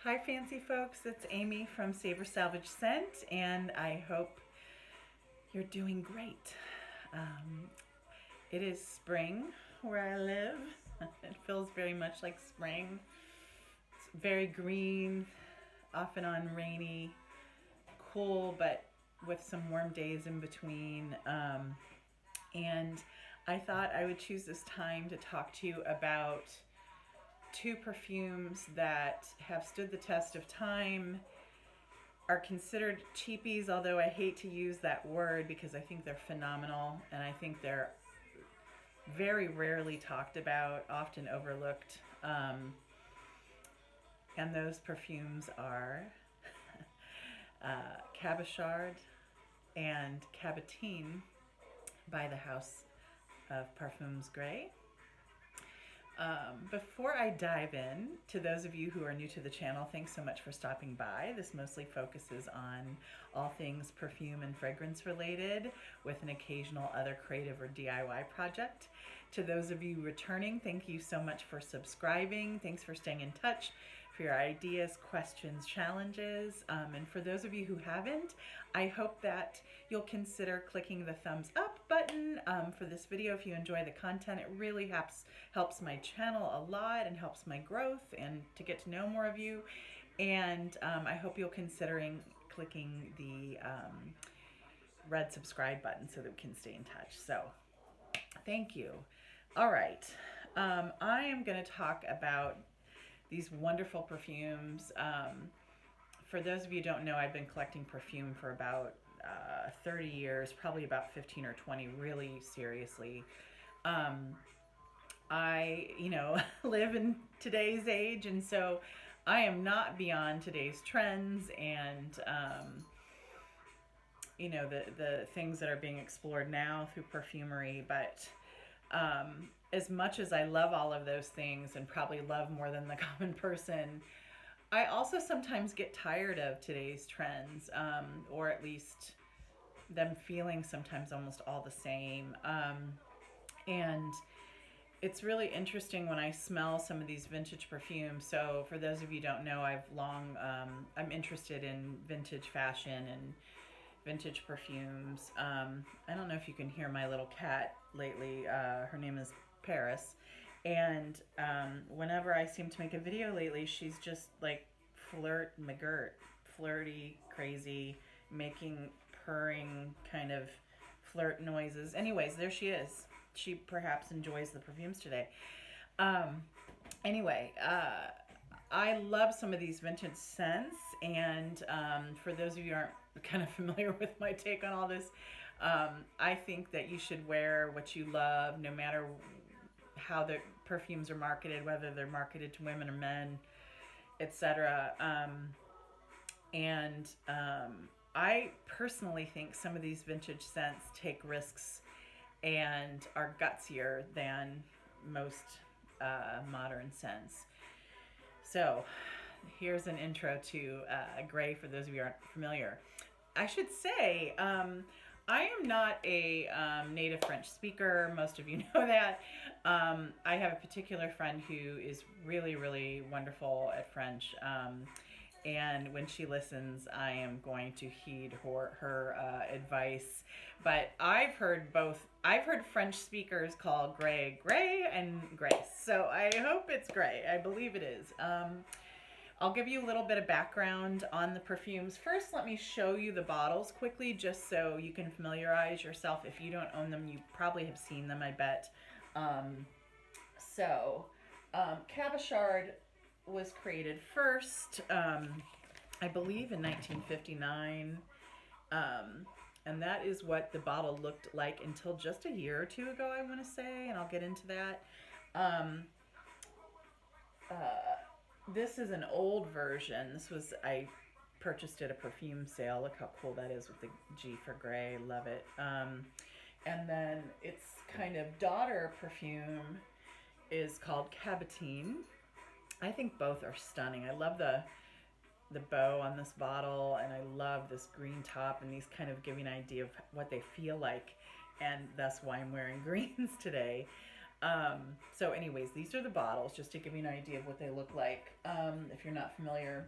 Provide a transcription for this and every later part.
Hi fancy folks, it's Amy from Savor Salvage Scent, and I hope you're doing great. Um, it is spring where I live. It feels very much like spring. It's very green, off and on rainy, cool, but with some warm days in between. And I thought I would choose this time to talk to you about two perfumes that have stood the test of time, are considered cheapies, although I hate to use that word because I think they're phenomenal and I think they're very rarely talked about, often overlooked. And those perfumes are Cabochard and Cabotine by the house of Perfumes Gres. Before I dive in, to those of you who are new to the channel, thanks so much for stopping by. This mostly focuses on all things perfume and fragrance related, with an occasional other creative or DIY project. To those of you returning, thank you so much for subscribing. Thanks for staying in touch, for your ideas, questions, challenges. And for those of you who haven't, I hope that you'll consider clicking the thumbs up button for this video if you enjoy the content. It really helps my channel a lot and helps my growth and to get to know more of you. And I hope you'll considering clicking the red subscribe button so that we can stay in touch. So thank you. All right. I am going to talk about these wonderful perfumes. For those of you who don't know, I've been collecting perfume for about 30 years, probably about 15 or 20, really seriously. I, live in today's age, and so I am not beyond today's trends and, the things that are being explored now through perfumery. But as much as I love all of those things and probably love more than the common person, I also sometimes get tired of today's trends, or at least them feeling sometimes almost all the same. And it's really interesting when I smell some of these vintage perfumes. So for those of you who don't know, I'm interested in vintage fashion and vintage perfumes. I don't know if you can hear my little cat lately. Her name is Paris. And whenever I seem to make a video lately, she's just like flirty, crazy, making purring kind of flirt noises. Anyways, there she is. She perhaps enjoys the perfumes today. Anyway, I love some of these vintage scents, and for those of you who aren't kind of familiar with my take on all this, I think that you should wear what you love, no matter how the perfumes are marketed, whether they're marketed to women or men, etc. I personally think some of these vintage scents take risks and are gutsier than most modern scents. So here's an intro to Gres for those of you who aren't familiar. I should say, I am not a native French speaker. Most of you know that. I have a particular friend who is really, really wonderful at French. And when she listens, I am going to heed her advice. But I've heard French speakers call Gres and Grace. So I hope it's Gres. I believe it is. I'll give you a little bit of background on the perfumes. First, let me show you the bottles quickly, just so you can familiarize yourself. If you don't own them, you probably have seen them, I bet. Cabochard was created first, I believe in 1959. And that is what the bottle looked like until just a year or two ago, I want to say, and I'll get into that. This is an old version. I purchased at a perfume sale. Look how cool that is with the G for Gray. Love it. And then its kind of daughter perfume is called Cabochard. I think both are stunning. I love the bow on this bottle, and I love this green top, and these kind of give you an idea of what they feel like, and that's why I'm wearing greens today. So anyways, these are the bottles, just to give you an idea of what they look like, if you're not familiar.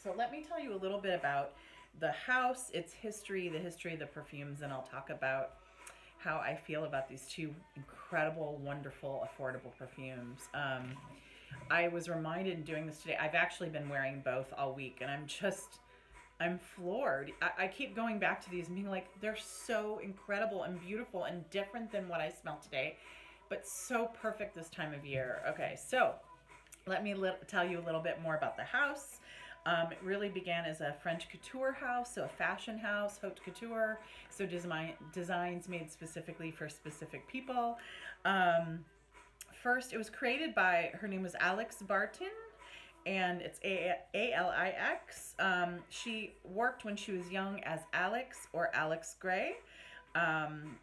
So let me tell you a little bit about the house, its history, the history of the perfumes, and I'll talk about how I feel about these two incredible, wonderful, affordable perfumes. I was reminded in doing this today, I've actually been wearing both all week, and I'm floored. I keep going back to these and being like, they're so incredible and beautiful and different than what I smelled today, but so perfect this time of year. Okay, so let me tell you a little bit more about the house. It really began as a French couture house, so a fashion house, haute couture, so designs made specifically for specific people. First, it was created by, her name was Alix Barton, and it's Alix. She worked when she was young as Alex or Alex Gres, and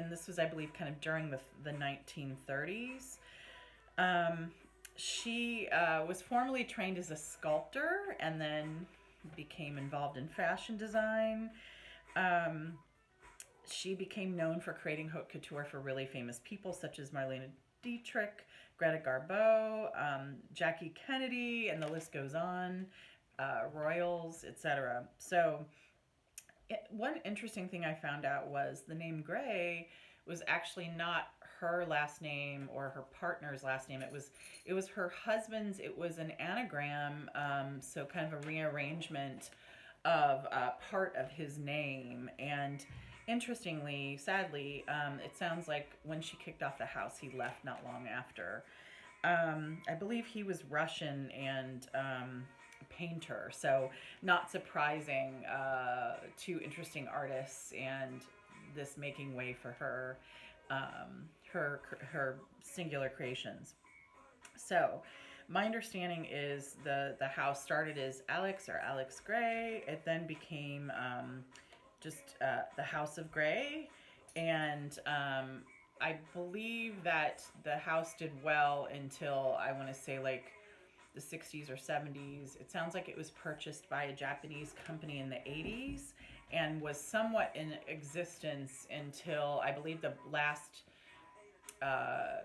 this was, I believe, kind of during the 1930s. She was formerly trained as a sculptor and then became involved in fashion design. She became known for creating haute couture for really famous people such as Marlene Dietrich, Greta Garbo, Jackie Kennedy, and the list goes on, royals, etc. So one interesting thing I found out was the name Gray was actually not her last name or her partner's last name. It was her husband's. It was an anagram, so kind of a rearrangement of part of his name. And interestingly, sadly, it sounds like when she kicked off the house, he left not long after. I believe he was Russian and a painter, so not surprising, two interesting artists, and this making way for her, her singular creations. So my understanding is the house started as Alex or Alex Gray. It then became just the House of Gray, and I believe that the house did well until, I want to say, like the 60s or 70s. It sounds like it was purchased by a Japanese company in the 80s and was somewhat in existence until, I believe, the last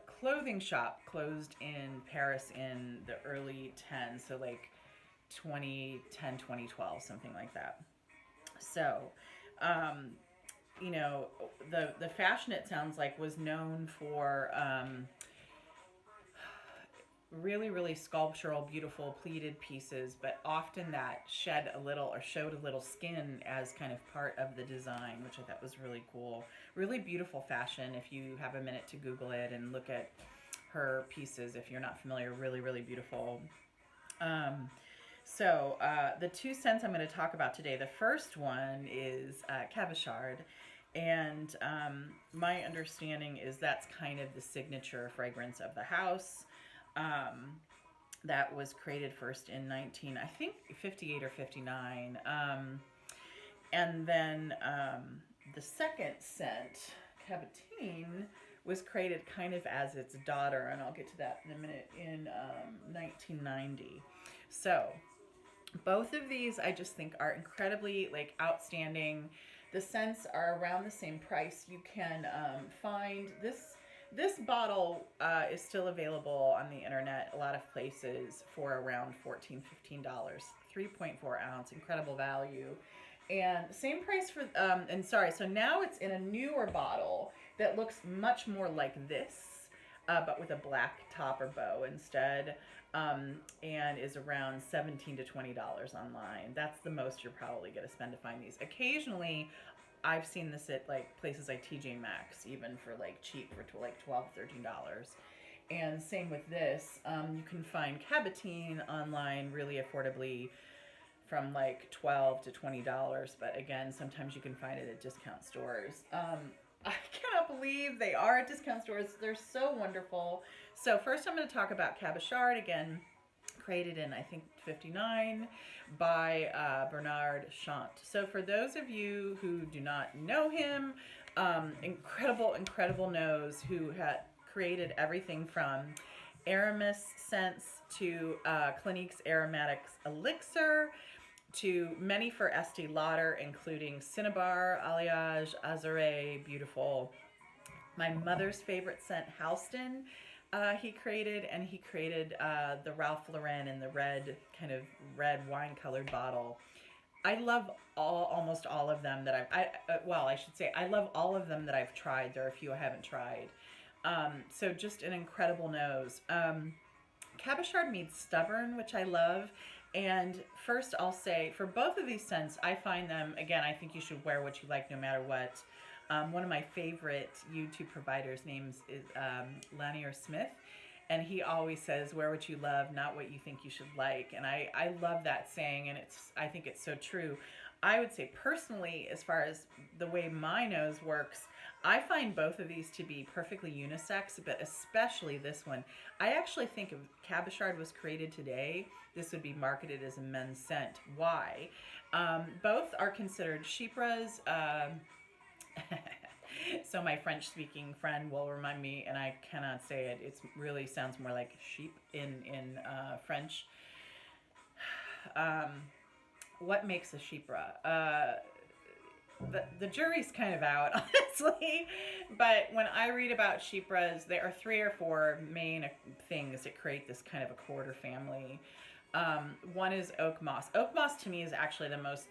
clothing shop closed in Paris in the early 10s, so like 2010, 2012, something like that. So, the fashion, it sounds like, was known for really, really sculptural, beautiful pleated pieces, but often that showed a little skin as kind of part of the design, which I thought was really cool. Really beautiful fashion. If you have a minute to Google it and look at her pieces, if you're not familiar, really, really beautiful. So the two scents I'm going to talk about today, the first one is Cabochard, and my understanding is that's kind of the signature fragrance of the house. That was created first in 58 or 59. And then the second scent, Cabochard, was created kind of as its daughter, and I'll get to that in a minute, in 1990. So both of these I just think are incredibly outstanding. The scents are around the same price. You can find this bottle is still available on the internet, a lot of places, for around $14, $15. 3.4 ounce, incredible value. And same price for, so now it's in a newer bottle that looks much more like this, but with a black top or bow instead, and is around $17 to $20 online. That's the most you're probably going to spend to find these. Occasionally, I've seen this at places like TJ Maxx, even for cheap, for $12, $13. And same with this. You can find Cabochard online really affordably from $12 to $20. But again, sometimes you can find it at discount stores. I cannot believe they are at discount stores. They're so wonderful. So first I'm going to talk about Cabochard, again, created in, I think, 59 by Bernard Chant. So for those of you who do not know him, incredible nose, who had created everything from Aramis scents to Clinique's Aromatics Elixir, to many for Estee Lauder, including Cinnabar, Alliage, Azure, beautiful. My mother's favorite scent, Houston, he created, and he created the Ralph Lauren in the red, kind of red wine colored bottle. I love almost all of them that well, I should say, I love all of them that I've tried. There are a few I haven't tried. So just an incredible nose. Cabochard means stubborn, which I love. And first, I'll say for both of these scents, I find them, again, I think you should wear what you like no matter what. One of my favorite YouTube providers' names is Lanier Smith. And he always says, wear what you love, not what you think you should like. And I love that saying, and I think it's so true. I would say personally, as far as the way my nose works, I find both of these to be perfectly unisex, but especially this one. I actually think if Cabochard was created today, this would be marketed as a men's scent. Why? Both are considered chypres. So my French-speaking friend will remind me, and I cannot say it. It really sounds more like sheep in French. What makes a chypre? The jury's kind of out, honestly. But when I read about chypres, there are 3 or 4 main things that create this kind of a quarter family. One is oak moss. Oak moss to me is actually the most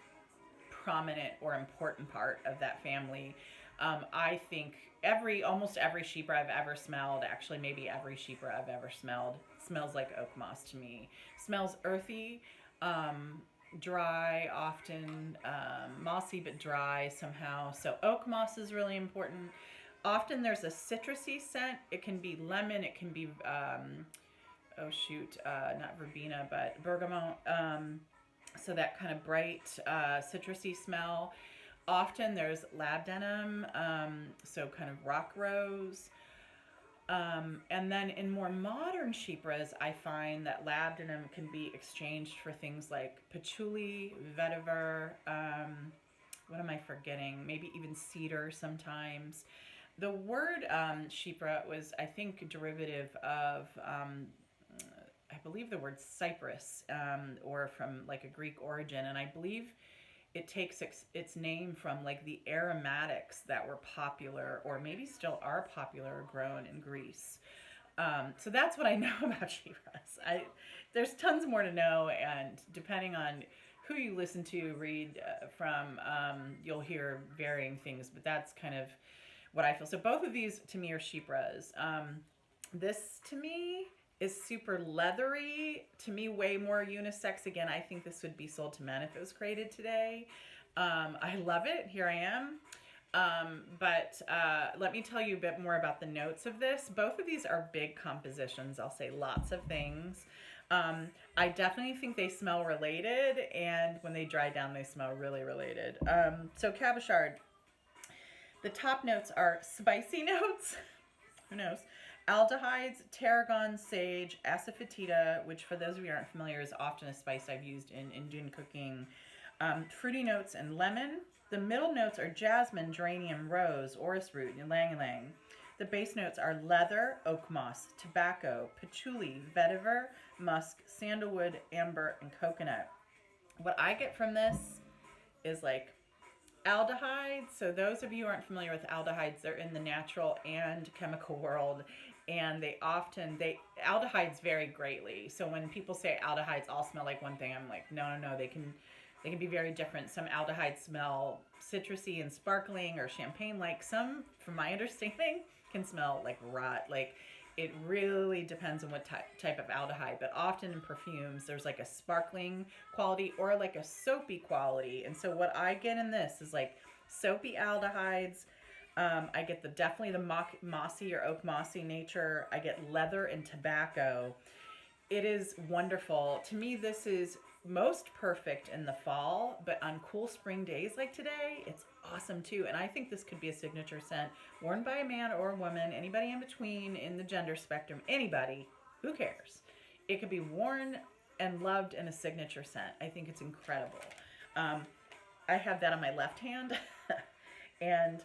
prominent or important part of that family. I think almost every chypre I've ever smelled, actually maybe every chypre I've ever smelled, smells like oak moss to me. Smells earthy, dry often, mossy but dry somehow. So oak moss is really important. Often there's a citrusy scent. It can be lemon, it can be, not verbena, but bergamot. So that kind of bright, citrusy smell. Often there's labdanum, so kind of rock rose. And then in more modern chypres, I find that labdanum can be exchanged for things like patchouli, vetiver, what am I forgetting? Maybe even cedar sometimes. The word chypre was, I think, derivative of, I believe the word cypress, or from like a Greek origin. And I believe it takes its name from like the aromatics that were popular, or maybe still are popular, grown in Greece. So that's what I know about chypres. There's tons more to know, and depending on who you listen to, read from, you'll hear varying things, but that's kind of what I feel. So both of these to me are chypres. This to me is super leathery, to me way more unisex. Again, I think this would be sold to men if it was created today. I love it, here I am. But let me tell you a bit more about the notes of this. Both of these are big compositions, I'll say lots of things. I definitely think they smell related, and when they dry down, they smell really related. So Cabochard, the top notes are spicy notes, who knows? Aldehydes, tarragon, sage, asafoetida, which for those of you who aren't familiar is often a spice I've used in Indian cooking. Fruity notes and lemon. The middle notes are jasmine, geranium, rose, orris root, and ylang ylang. The base notes are leather, oak moss, tobacco, patchouli, vetiver, musk, sandalwood, amber, and coconut. What I get from this is like aldehydes. So those of you who aren't familiar with aldehydes, they're in the natural and chemical world, and aldehydes vary greatly. So when people say aldehydes all smell like one thing, I'm like, no, they can be very different. Some aldehydes smell citrusy and sparkling or champagne-like. Some, from my understanding, can smell like rot. Like, it really depends on what type of aldehyde. But often in perfumes, there's like a sparkling quality or like a soapy quality. And so what I get in this is like soapy aldehydes. I get definitely the mossy or oak mossy nature. I get leather and tobacco. It is wonderful. To me, this is most perfect in the fall, but on cool spring days like today, it's awesome too. And I think this could be a signature scent worn by a man or a woman, anybody in between in the gender spectrum, anybody, who cares? It could be worn and loved in a signature scent. I think it's incredible. I have that on my left hand. And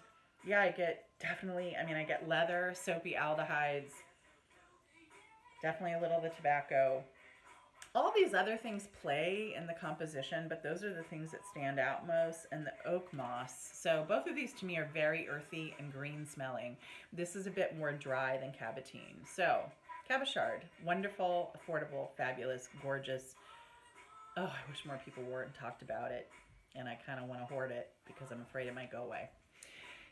yeah, I get leather, soapy aldehydes, definitely a little of the tobacco. All these other things play in the composition, but those are the things that stand out most. And the oak moss. So both of these to me are very earthy and green smelling. This is a bit more dry than Cabotine. So Cabochard, wonderful, affordable, fabulous, gorgeous. Oh, I wish more people wore it and talked about it. And I kind of want to hoard it because I'm afraid it might go away,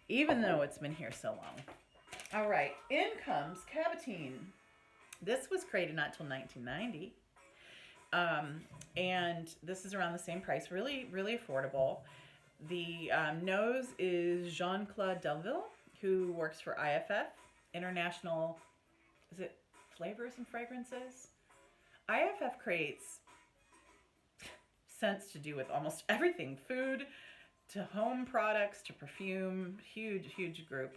even though it's been here so long. All right, in comes Cabochard. This was created not till 1990. And this is around the same price, really, really affordable. The nose is Jean-Claude Delville, who works for IFF, International, is it Flavors and Fragrances? IFF creates scents to do with almost everything, food to home products to perfume, huge group.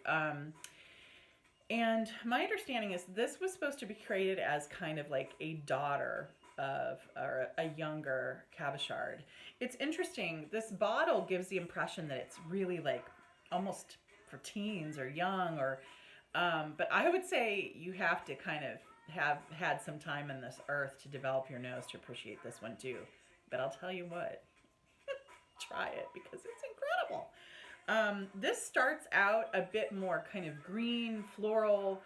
And my understanding is this was supposed to be created as kind of like a daughter of, or a younger Cabochard. It's interesting. This bottle gives the impression that it's really like almost for teens or young, or but I would say you have to kind of have had some time in this earth to develop your nose to appreciate this one too. But I'll tell you what, try it because it's incredible. This starts out a bit more kind of green, floral,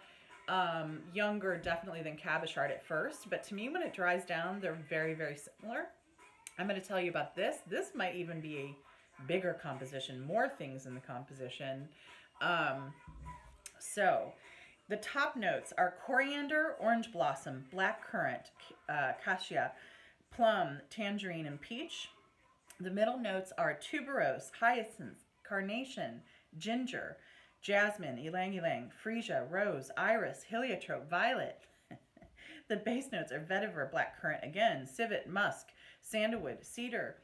younger definitely than Cabochard at first, but to me when it dries down they're very similar. I'm going to tell you about this. This might even be a bigger composition, more things in the composition. So the top notes are coriander, orange blossom, black currant, cassia, plum, tangerine, and peach. The middle notes are tuberose, hyacinth, carnation, ginger, jasmine, ylang ylang, freesia, rose, iris, heliotrope, violet. The base notes are vetiver, blackcurrant again, civet, musk, sandalwood, cedar,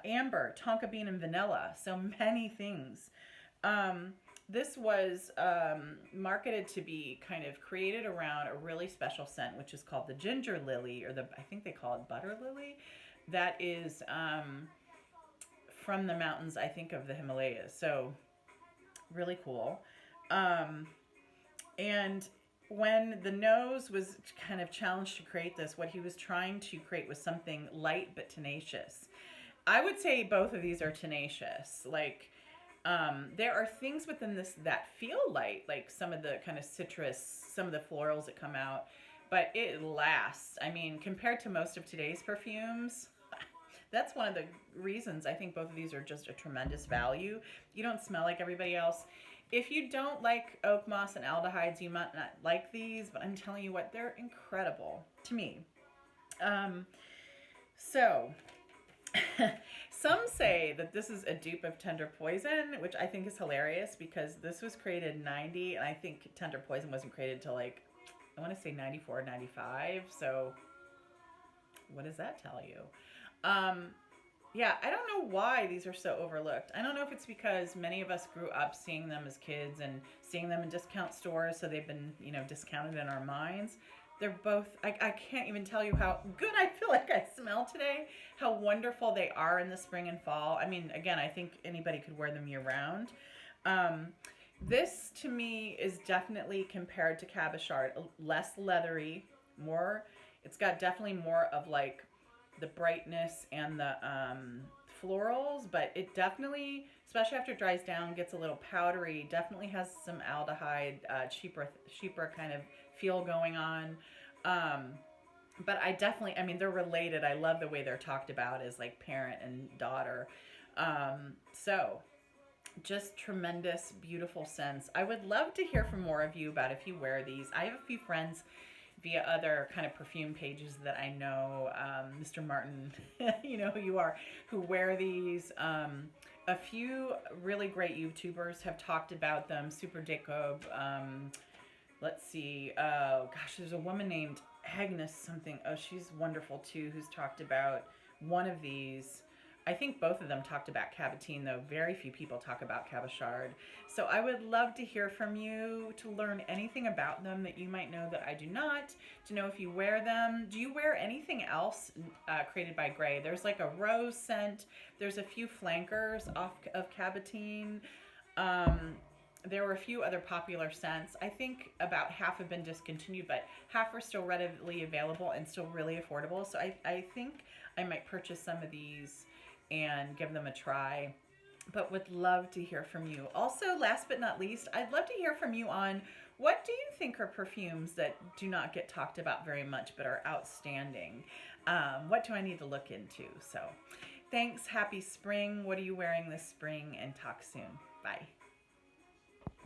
amber, tonka bean, and vanilla. So many things. This was marketed to be kind of created around a really special scent, which is called the ginger lily, or I think they call it butter lily. That is from the mountains, I think, of the Himalayas. So really cool. And when the nose was kind of challenged to create this, what he was trying to create was something light but tenacious. I would say both of these are tenacious. Like, there are things within this that feel light, like some of the kind of citrus, some of the florals that come out, but it lasts. I mean, compared to most of today's perfumes, that's one of the reasons I think both of these are just a tremendous value. You don't smell like everybody else. If you don't like oak moss and aldehydes, you might not like these, but I'm telling you what, they're incredible to me. So some say that this is a dupe of Tender Poison, which I think is hilarious because this was created in 90, and I think Tender Poison wasn't created until like, I want to say 94, 95. So what does that tell you? Yeah, I don't know why these are so overlooked. I don't know if it's because many of us grew up seeing them as kids and seeing them in discount stores, so they've been, discounted in our minds. They're both, I can't even tell you how good I feel like I smell today, how wonderful they are in the spring and fall. I mean, again, I think anybody could wear them year round. This to me is definitely, compared to Cabochard, less leathery, it's got definitely more of like the brightness and the florals, but it definitely, especially after it dries down, gets a little powdery. Definitely has some aldehyde, chypre kind of feel going on. But I mean, they're related. I love the way they're talked about as like parent and daughter. So just tremendous, beautiful scents. I would love to hear from more of you about if you wear these. I have a few friends via other kind of perfume pages that I know, Mr. Martin, you know who you are, who wear these. A few really great YouTubers have talked about them. Super Jacob, let's see, oh gosh, there's a woman named Agnes something. Oh, she's wonderful too, who's talked about one of these. I think both of them talked about Cabochard, though very few people talk about Cabochard. So I would love to hear from you, to learn anything about them that you might know that I do not, to know if you wear them. Do you wear anything else created by Gres? There's like a rose scent. There's a few flankers of Cabochard. There were a few other popular scents. I think about half have been discontinued, but half are still readily available and still really affordable. So I think I might purchase some of these and give them a try, but would love to hear from you. Also, last but not least, I'd love to hear from you on what do you think are perfumes that do not get talked about very much but are outstanding? What do I need to look into? So thanks. Happy spring. What are you wearing this spring? And talk soon. Bye.